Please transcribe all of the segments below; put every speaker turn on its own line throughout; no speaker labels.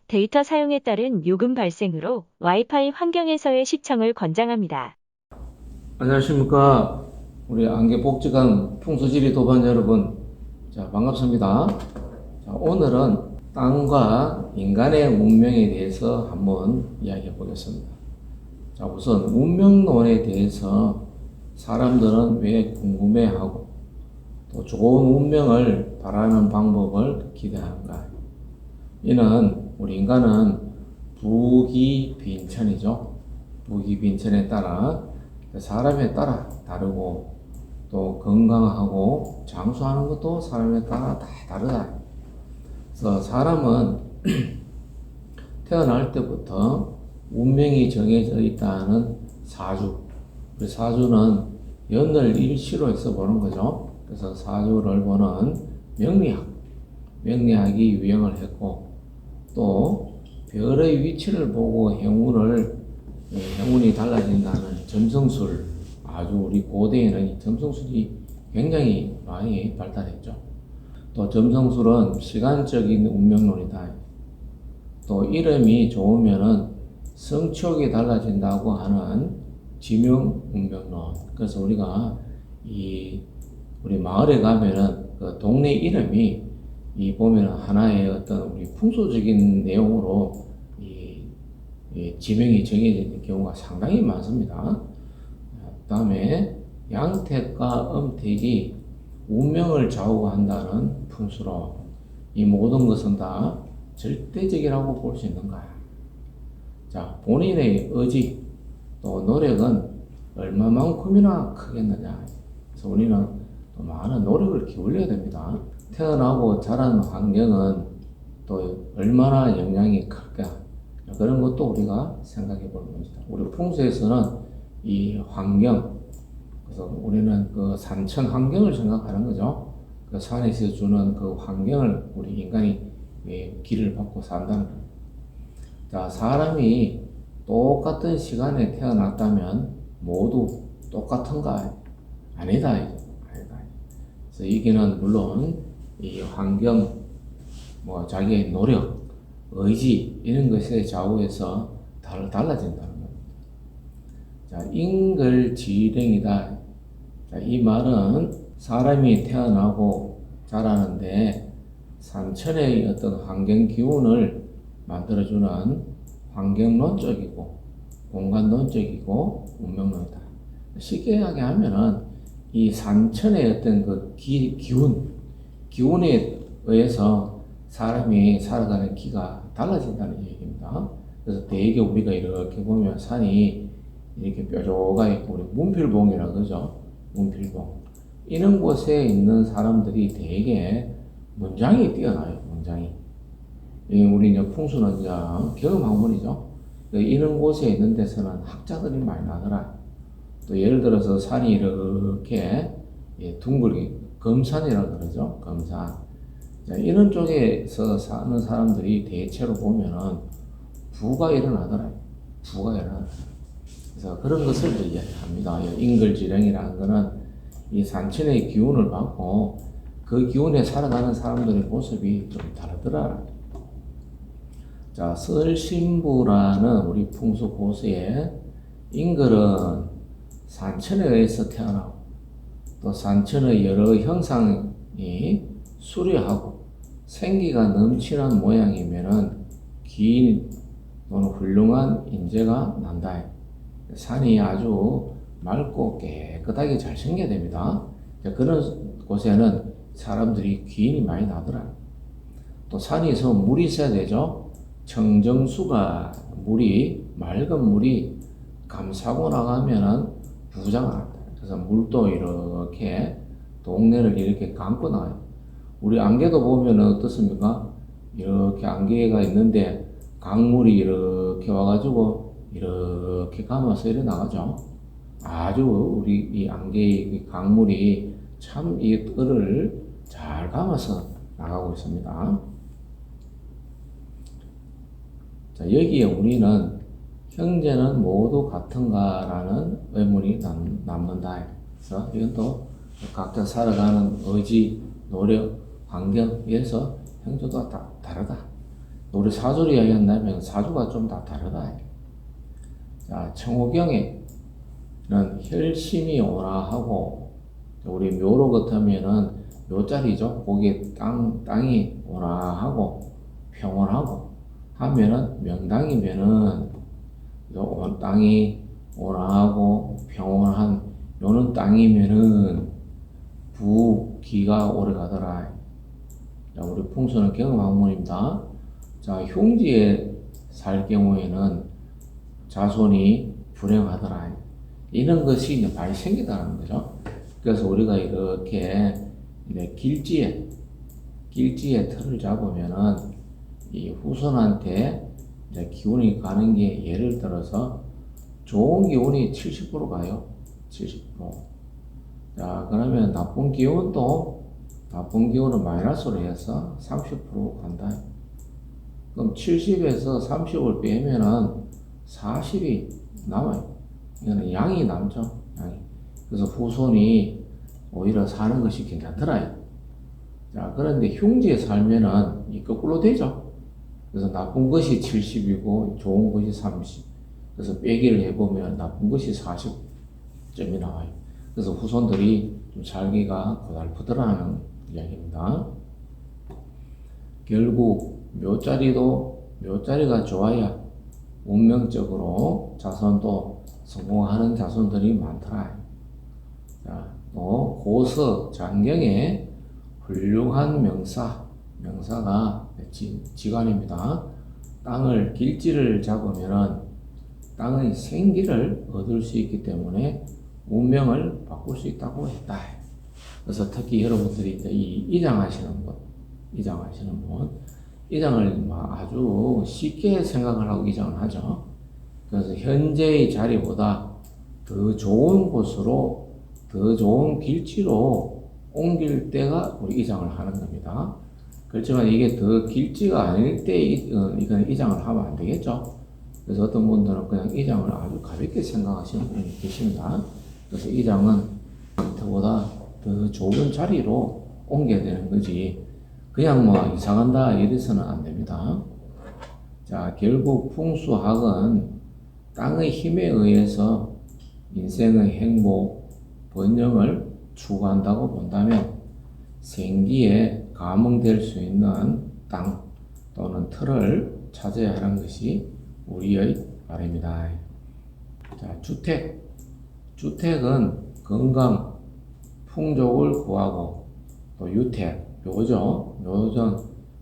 데이터 사용에 따른 요금 발생으로 와이파이 환경에서의 시청을 권장합니다.
안녕하십니까. 우리 안개복지관 풍수지리 도반 여러분. 자, 반갑습니다. 자, 오늘은 땅과 인간의 운명에 대해서 한번 이야기해 보겠습니다. 자, 우선 운명론에 대해서 사람들은 왜 궁금해하고 또 좋은 운명을 바라는 방법을 기대하는가? 이는 우리 인간은 부기빈천이죠. 부기빈천에 따라 사람에 따라 다르고 또 건강하고 장수하는 것도 사람에 따라 다 다르다. 그래서 사람은 태어날 때부터 운명이 정해져 있다는 사주. 그 사주는 연을 일시로 해서 보는 거죠. 그래서 사주를 보는 명리학이 유행을 했고 또 별의 위치를 보고 행운이 달라진다는 점성술, 아주 우리 고대에는 이 점성술이 굉장히 많이 발달했죠. 또 점성술은 시간적인 운명론이다. 또 이름이 좋으면은 성취욕이 달라진다고 하는 지명 운명론. 그래서 우리가 우리 마을에 가면은 그 동네 이름이 보면은 하나의 어떤 우리 풍수적인 내용으로 지명이 정해져 있는 경우가 상당히 많습니다. 그 다음에 양택과 음택이 운명을 좌우한다는 풍수로 이 모든 것은 다 절대적이라고 볼 수 있는 거야. 자, 본인의 의지 또 노력은 얼마만큼이나 크겠느냐. 그래서 우리는 또 많은 노력을 기울여야 됩니다. 태어나고 자란 환경은 또 얼마나 영향이 클까. 그런 것도 우리가 생각해 보는 겁니다. 우리 풍수에서는 이 환경, 그래서 우리는 그 산천 환경을 생각하는 거죠. 그 산에서 주는 그 환경을 우리 인간이 길을 받고 산다는 거예요. 자, 사람이 똑같은 시간에 태어났다면 모두 똑같은가? 아니다. 아니다. 그래서 이게는 물론 이 환경, 자기의 노력, 의지 이런 것에 좌우해서 달라진다는 겁니다. 자, 인글지령이다. 자, 이 말은 사람이 태어나고 자라는데 산천의 어떤 환경 기운을 만들어주는 환경론적이고 공간론적이고 운명론이다. 쉽게 이야기하면은 이 산천의 어떤 그 기운에 의해서 사람이 살아가는 기가 달라진다는 얘기입니다. 그래서 대개 우리가 이렇게 보면 산이 이렇게 뾰족하게 우리 문필봉이라고 그러죠. 문필봉. 이런 곳에 있는 사람들이 대개 문장이 뛰어나요. 문장이. 우리 이제 풍수는 이제 경험학문이죠. 이런 곳에 있는 데서는 학자들이 많이 나더라. 또 예를 들어서 산이 이렇게 둥글게 검산이라고 그러죠. 검산. 이런 쪽에서 사는 사람들이 대체로 보면은 부가 일어나더라. 그래서 그런 것을 이야기합니다. 인글지령이라는 것은 이 산천의 기운을 받고 그 기운에 살아가는 사람들의 모습이 좀 다르더라. 자, 설신부라는 우리 풍수 고수의 인글은 산천에 의해서 태어나고 또 산천의 여러 형상이 수려하고 생기가 넘치는 모양이면은 긴 또는 훌륭한 인재가 난다. 산이 아주 맑고 깨끗하게 잘 생겨야 됩니다. 그런 곳에는 사람들이 기인이 많이 나더라. 또 산이 있으면 물이 있어야 되죠. 청정수가 맑은 물이 감싸고 나가면은 부자가 난다. 그래서 물도 이렇게 동네를 이렇게 감고 나가요. 우리 안개도 보면 어떻습니까? 이렇게 안개가 있는데 강물이 이렇게 와가지고 이렇게 감아서 이렇게 나가죠. 아주 우리 이 안개의 강물이 참 이 뜰을 잘 감아서 나가고 있습니다. 자, 여기에 우리는 형제는 모두 같은가라는 의문이 남는다. 그래서 이건 또 각자 살아가는 의지, 노력, 환경에서 형제도 다 다르다. 우리 사주를 이야기한다면 사주가 좀 다 다르다. 자, 청호경에는 혈심이 오나 하고, 우리 묘로 같으면은 묘자리죠. 거기에 땅이 오나 하고, 평온하고, 하면은 명당이면은 땅이 온화하고 평온한 요는 땅이면은 부기가 오래 가더라. 자, 우리 풍수는 경험학문입니다. 자, 흉지에 살 경우에는 자손이 불행하더라. 이런 것이 이제 많이 생기다는 거죠. 그래서 우리가 이렇게 이제 길지에 틀을 잡으면은 이 후손한테 이제 기운이 가는 게 예를 들어서 좋은 기운이 70% 가요. 70%. 자, 그러면 나쁜 기운은 마이너스로 해서 30% 간다. 그럼 70에서 30을 빼면은 40이 남아요. 이거는 양이 남죠. 양이. 그래서 후손이 오히려 사는 것이 괜찮더라요. 자, 그런데 흉지에 살면은 이 거꾸로 되죠. 그래서 나쁜 것이 70이고 좋은 것이 30. 그래서 빼기를 해보면 나쁜 것이 40점이 나와요. 그래서 후손들이 좀 살기가 고달프더라는 이야기입니다. 결국 묘자리가 좋아야 운명적으로 자손도 성공하는 자손들이 많더라. 자, 또 고서 장경에 훌륭한 명사가 지관입니다. 땅을 길지를 잡으면은 땅의 생기를 얻을 수 있기 때문에 운명을 바꿀 수 있다고 했다. 그래서 특히 여러분들이 이장하시는 분, 이장을 아주 쉽게 생각을 하고 이장을 하죠. 그래서 현재의 자리보다 더 좋은 곳으로, 더 좋은 길지로 옮길 때가 우리 이장을 하는 겁니다. 그렇지만 이게 더 길지가 아닐 때 이건 이장을 하면 안 되겠죠. 그래서 어떤 분들은 그냥 이장을 아주 가볍게 생각하시는 분이 계십니다. 그래서 이장은 그보다 더 좋은 자리로 옮겨야 되는 거지. 그냥 뭐 이사간다 이래서는 안 됩니다. 자, 결국 풍수학은 땅의 힘에 의해서 인생의 행복, 번영을 추구한다고 본다면 생기에 감응될 수 있는 땅 또는 틀을 찾아야 하는 것이 우리의 바람이다. 자, 주택은 건강, 풍족을 구하고 또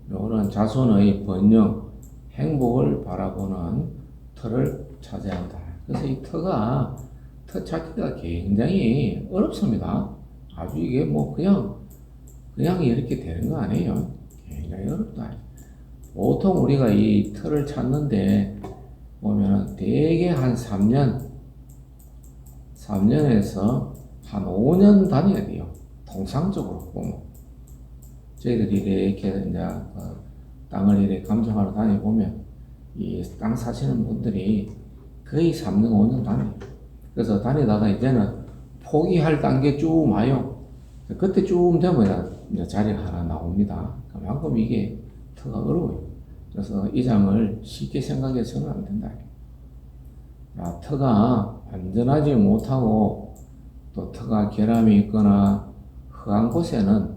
묘는 자손의 번영, 행복을 바라보는 틀을 찾아야 한다. 그래서 이 터 찾기가 굉장히 어렵습니다. 아주 이게 뭐 그냥 이렇게 되는 거 아니에요. 굉장히 어렵다. 보통 우리가 이 틀을 찾는데 보면은 대개 한 3년에서 한 5년 다녀야 돼요. 통상적으로 보면. 저희들이 이렇게 이제 땅을 이렇게 감정하러 다녀보면 이 땅 사시는 분들이 거의 3년, 5년 다녀요. 그래서 다니다가 이제는 포기할 단계 쭉 와요. 그때쯤 되면 이제 자리가 하나 나옵니다. 그만큼 이게 터가 어려워요. 그래서 이장을 쉽게 생각해서는 안 된다. 야, 터가 안전하지 못하고 또 터가 결함이 있거나 흙한 곳에는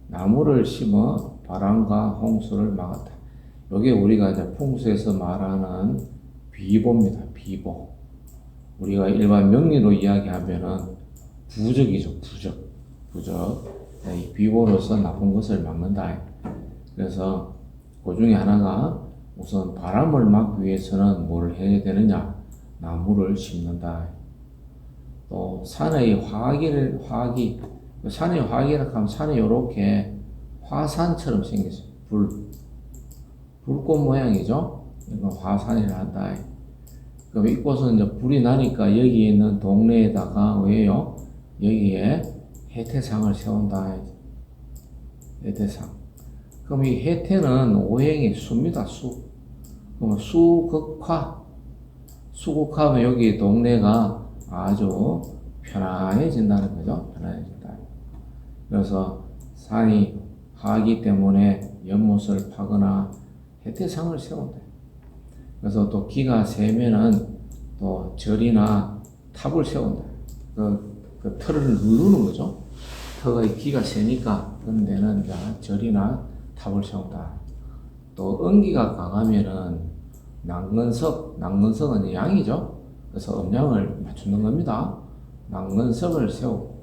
나무를 심어 바람과 홍수를 막았다. 이게 우리가 이제 풍수에서 말하는 비보입니다. 비보. 우리가 일반 명리로 이야기하면은 부적이죠. 부적. 이 비보로서 나쁜 것을 막는다. 그래서 그 중에 하나가 우선 바람을 막기 위해서는 뭘 해야 되느냐? 나무를 심는다. 또 산의 산의 화기라 하면 산이 이렇게 화산처럼 생겼어요. 불꽃 모양이죠? 이건 화산이라 한다. 그럼 이곳은 이제 불이 나니까 여기 있는 동네에다가 왜요? 여기에 해태상을 세운다. 해태상. 그럼 이 해태는 오행이 수입니다. 그럼 수극화하면 여기 동네가 아주 편안해진다는 거죠. 편안해진다. 그래서 산이 하기 때문에 연못을 파거나 해태상을 세운다. 그래서 또 기가 세면은 또 절이나 탑을 세운다. 그 털을 누르는 거죠. 터가 기가 세니까 그런 데는 절이나 탑을 세운다. 또 음기가 강하면은 낭근석은 양이죠. 그래서 음양을 맞추는 겁니다. 낭근석을 세우고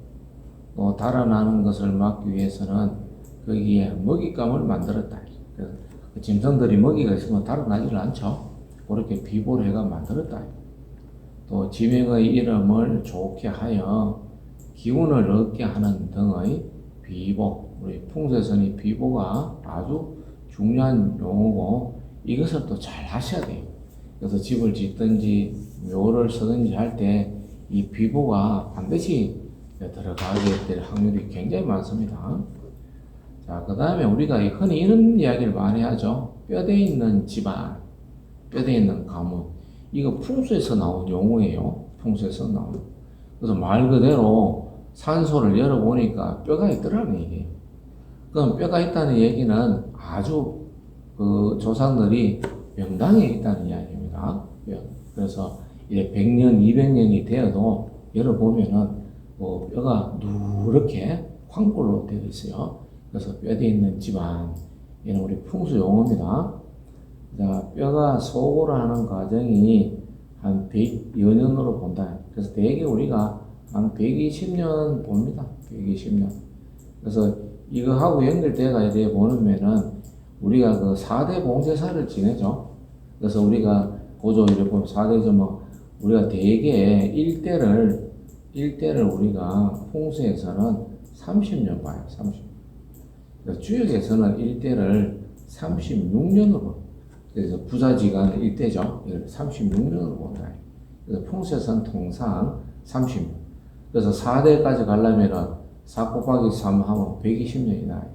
또 달아나는 것을 막기 위해서는 거기에 먹잇감을 만들었다. 그래서 짐승들이 먹이가 있으면 달아나질 않죠. 그렇게 비보를 해가 만들었다. 또 지명의 이름을 좋게 하여 기운을 얻게 하는 등의 비보, 우리 풍수에서는 비보가 아주 중요한 용어고 이것을 또 잘 하셔야 돼요. 그래서 집을 짓든지 묘를 쓰든지 할 때 이 비보가 반드시 들어가게 될 확률이 굉장히 많습니다. 자, 그 다음에 우리가 흔히 이런 이야기를 많이 하죠. 뼈대 있는 집안, 뼈대 있는 가문. 이거 풍수에서 나온 용어예요. 풍수에서 나온. 그래서 말 그대로 산소를 열어보니까 뼈가 있더라는 얘기예요. 그럼 뼈가 있다는 얘기는 아주 그 조상들이 명당에 있다는 이야기입니다. 그래서 이제 100년, 200년이 되어도 열어보면은 뭐 뼈가 누렇게 황골로 되어 있어요. 그래서 뼈대 있는 집안, 이는 우리 풍수 용어입니다. 자, 뼈가 소고를 하는 과정이 한 100여 년으로 본다. 그래서 대개 우리가 한 120년 봅니다. 120년. 그래서 이거하고 연결돼가 이래 보면은 우리가 그 4대 봉제사를 지내죠. 그래서 우리가 고조 이래 보면 4대점은 우리가 대개 일대를 우리가 풍수에서는 30년 봐요. 30년. 주역에서는 일대를 36년으로, 그래서 부자지간 일대죠. 이걸 36년으로 본다. 그래서 풍수에서는 통상 30년. 그래서 4대까지 가려면은 4 곱하기 3 하면 120년이 나요.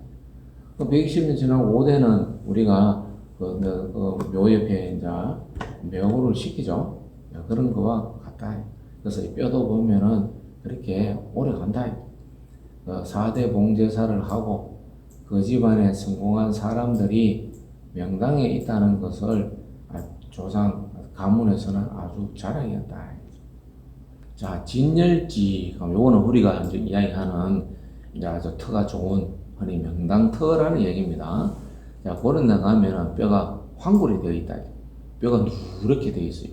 120년 지나고 5대는 우리가 묘 옆에 이제 묘를 시키죠. 그런 거와 같다. 그래서 이 뼈도 보면은 그렇게 오래 간다. 4대 봉제사를 하고 그 집안에 성공한 사람들이 명당에 있다는 것을 조상 가문에서는 아주 자랑이었다. 자, 진열지, 요거는 우리가 이제 이야기하는 이제 아주 터가 좋은 흔히 명당터라는 얘기입니다. 자, 그런 데 가면은 뼈가 황골이 되어 있다. 뼈가 누렇게 되어 있어요.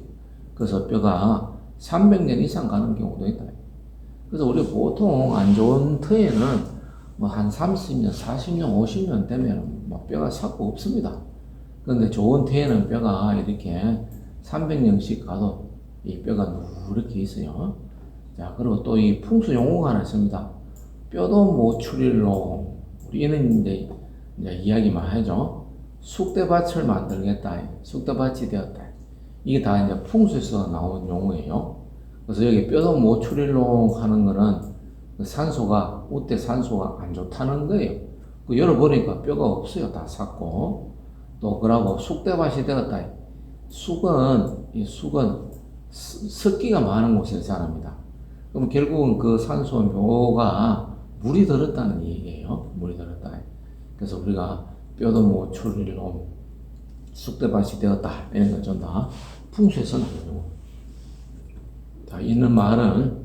그래서 뼈가 300년 이상 가는 경우도 있다. 그래서 우리 보통 안 좋은 터에는 뭐 한 30년, 40년, 50년 되면 뭐 뼈가 삭고 없습니다. 그런데 좋은 터에는 뼈가 이렇게 300년씩 가도 이 뼈가 누렇게 있어요. 자, 그리고 또 이 풍수 용어가 하나 있습니다. 뼈도 모출일로, 우리는 이제 이야기 많이 하죠. 쑥대밭을 만들겠다. 쑥대밭이 되었다. 이게 다 이제 풍수에서 나온 용어예요. 그래서 여기 뼈도 모출일로 하는 거는 산소가, 우때 산소가 안 좋다는 거예요. 그 열어보니까 뼈가 없어요. 다 삭고. 또 그러고 쑥대밭이 되었다. 쑥은 습기가 많은 곳에 자랍니다. 그럼 결국은 그 산소 묘가 물이 들었다는 얘기예요. 물이 들었다. 그래서 우리가 뼈도 모출일로 쑥대밭이 되었다. 이런 것 좀 다 풍수에서 나오는 거. 자, 있는 말은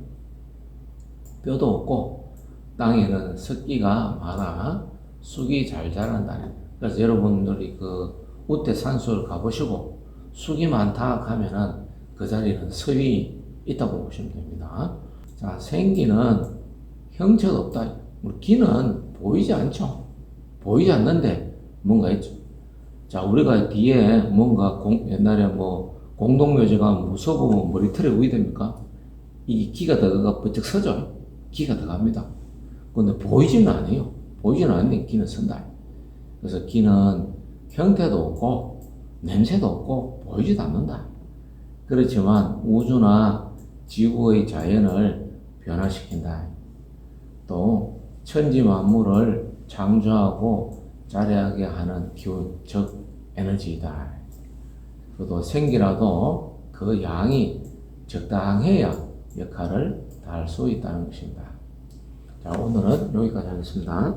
뼈도 없고 땅에는 습기가 많아 쑥이 잘 자란다는. 그래서 여러분들이 그 우때 산소를 가보시고 쑥이 많다 하면은 그 자리는 습이 있다고 보시면 됩니다. 자, 생기는 형체가 없다. 기는 보이지 않죠. 보이지 않는데 뭔가 있죠. 자, 우리가 뒤에 뭔가 옛날에 뭐 공동묘지가 무서우면 머리털에 우이 됩니까? 이게 기가 들어가 번쩍 서죠. 기가 들어갑니다. 근데 보이지는 않아요. 보이지는 않는데 기는 선다. 그래서 기는 형태도 없고 냄새도 없고 보이지도 않는다. 그렇지만 우주나 지구의 자연을 변화시킨다. 또 천지 만물을 창조하고 자라게 하는 기운, 즉 에너지이다. 그래도 생기라도 그 양이 적당해야 역할을 다할 수 있다는 것입니다. 자, 오늘은 여기까지 하겠습니다.